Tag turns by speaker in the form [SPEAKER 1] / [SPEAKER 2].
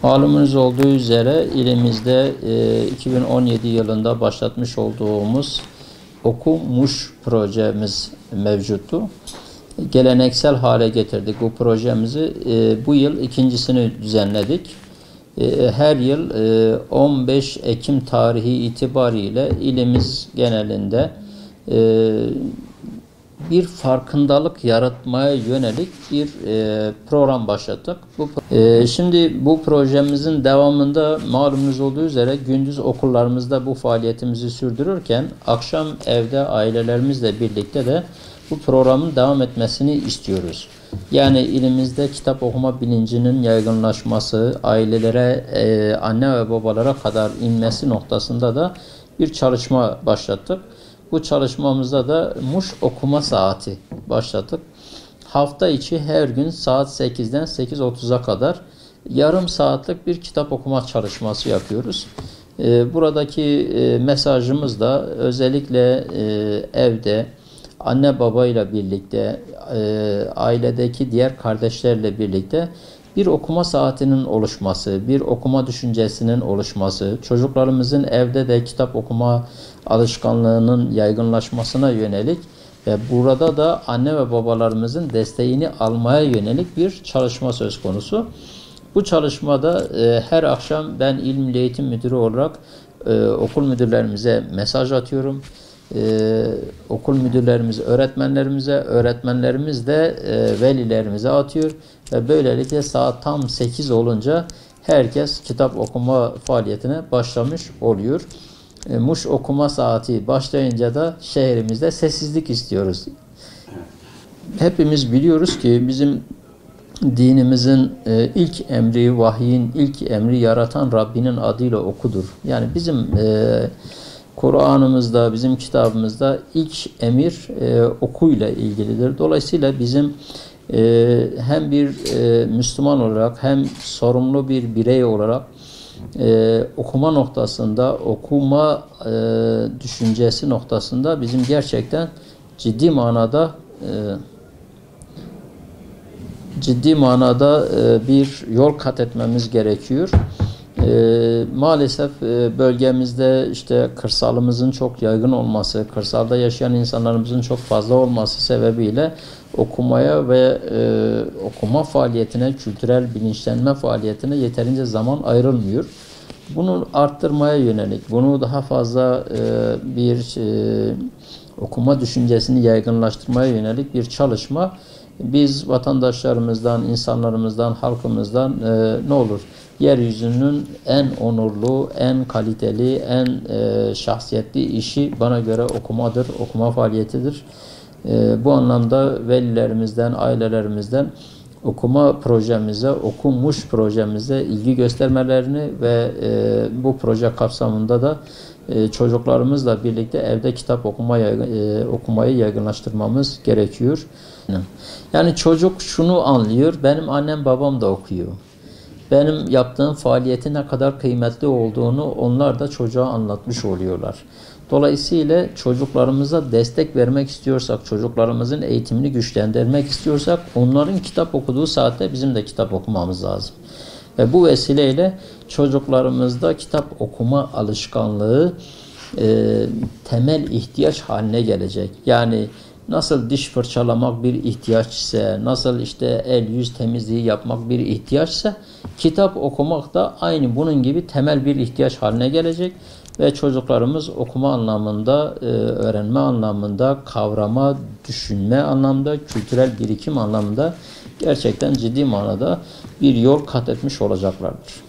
[SPEAKER 1] Malumunuz olduğu üzere ilimizde 2017 yılında başlatmış olduğumuz Okumuş projemiz mevcuttu. Geleneksel hale getirdik bu projemizi. Bu yıl ikincisini düzenledik. Her yıl 15 Ekim tarihi itibariyle ilimiz genelinde bir farkındalık yaratmaya yönelik bir program başlattık. Şimdi bu projemizin devamında malumunuz olduğu üzere gündüz okullarımızda bu faaliyetimizi sürdürürken akşam evde ailelerimizle birlikte de bu programın devam etmesini istiyoruz. Yani ilimizde kitap okuma bilincinin yaygınlaşması, ailelere, anne ve babalara kadar inmesi noktasında da bir çalışma başlattık. Bu çalışmamızda da Muş okuma saati başlattık. Hafta içi her gün saat 8'den 8.30'a kadar yarım saatlik bir kitap okuma çalışması yapıyoruz. Buradaki mesajımız da özellikle evde anne babayla birlikte, ailedeki diğer kardeşlerle birlikte bir okuma saatinin oluşması, bir okuma düşüncesinin oluşması, çocuklarımızın evde de kitap okuma alışkanlığının yaygınlaşmasına yönelik ve burada da anne ve babalarımızın desteğini almaya yönelik bir çalışma söz konusu. Bu çalışmada her akşam ben İl Milli Eğitim Müdürü olarak okul müdürlerimize mesaj atıyorum. Okul müdürlerimiz öğretmenlerimiz de velilerimize atıyor ve böylelikle saat tam 8 olunca herkes kitap okuma faaliyetine başlamış oluyor. Muş okuma saati başlayınca da şehrimizde sessizlik istiyoruz. Hepimiz biliyoruz ki bizim dinimizin ilk emri, vahyin ilk emri yaratan Rabbinin adıyla okudur. Yani bizim Kur'an'ımızda, bizim kitabımızda ilk emir okuyla ilgilidir. Dolayısıyla bizim hem bir Müslüman olarak hem sorumlu bir birey olarak okuma noktasında, okuma düşüncesi noktasında bizim gerçekten ciddi manada bir yol kat etmemiz gerekiyor. Maalesef bölgemizde işte kırsalımızın çok yaygın olması, kırsalda yaşayan insanlarımızın çok fazla olması sebebiyle okumaya ve okuma faaliyetine, kültürel bilinçlenme faaliyetine yeterince zaman ayrılmıyor. Bunu arttırmaya yönelik, bunu daha fazla bir okuma düşüncesini yaygınlaştırmaya yönelik bir çalışma biz vatandaşlarımızdan, insanlarımızdan, halkımızdan ne olur? Yeryüzünün en onurlu, en kaliteli, en şahsiyetli işi bana göre okumadır, okuma faaliyetidir. Bu anlamda velilerimizden, ailelerimizden okuma projemize, okumuş projemize ilgi göstermelerini ve bu proje kapsamında da çocuklarımızla birlikte evde kitap okumayı yaygınlaştırmamız gerekiyor. Yani çocuk şunu anlıyor, benim annem babam da okuyor. Benim yaptığım faaliyetin ne kadar kıymetli olduğunu onlar da çocuğa anlatmış oluyorlar. Dolayısıyla çocuklarımıza destek vermek istiyorsak, çocuklarımızın eğitimini güçlendirmek istiyorsak onların kitap okuduğu saatte bizim de kitap okumamız lazım. Ve bu vesileyle çocuklarımızda kitap okuma alışkanlığı temel ihtiyaç haline gelecek. Yani nasıl diş fırçalamak bir ihtiyaç ise, nasıl işte el yüz temizliği yapmak bir ihtiyaçsa, kitap okumak da aynı bunun gibi temel bir ihtiyaç haline gelecek ve çocuklarımız okuma anlamında, öğrenme anlamında, kavrama, düşünme anlamında, kültürel birikim anlamında gerçekten ciddi manada bir yol kat etmiş olacaklardır.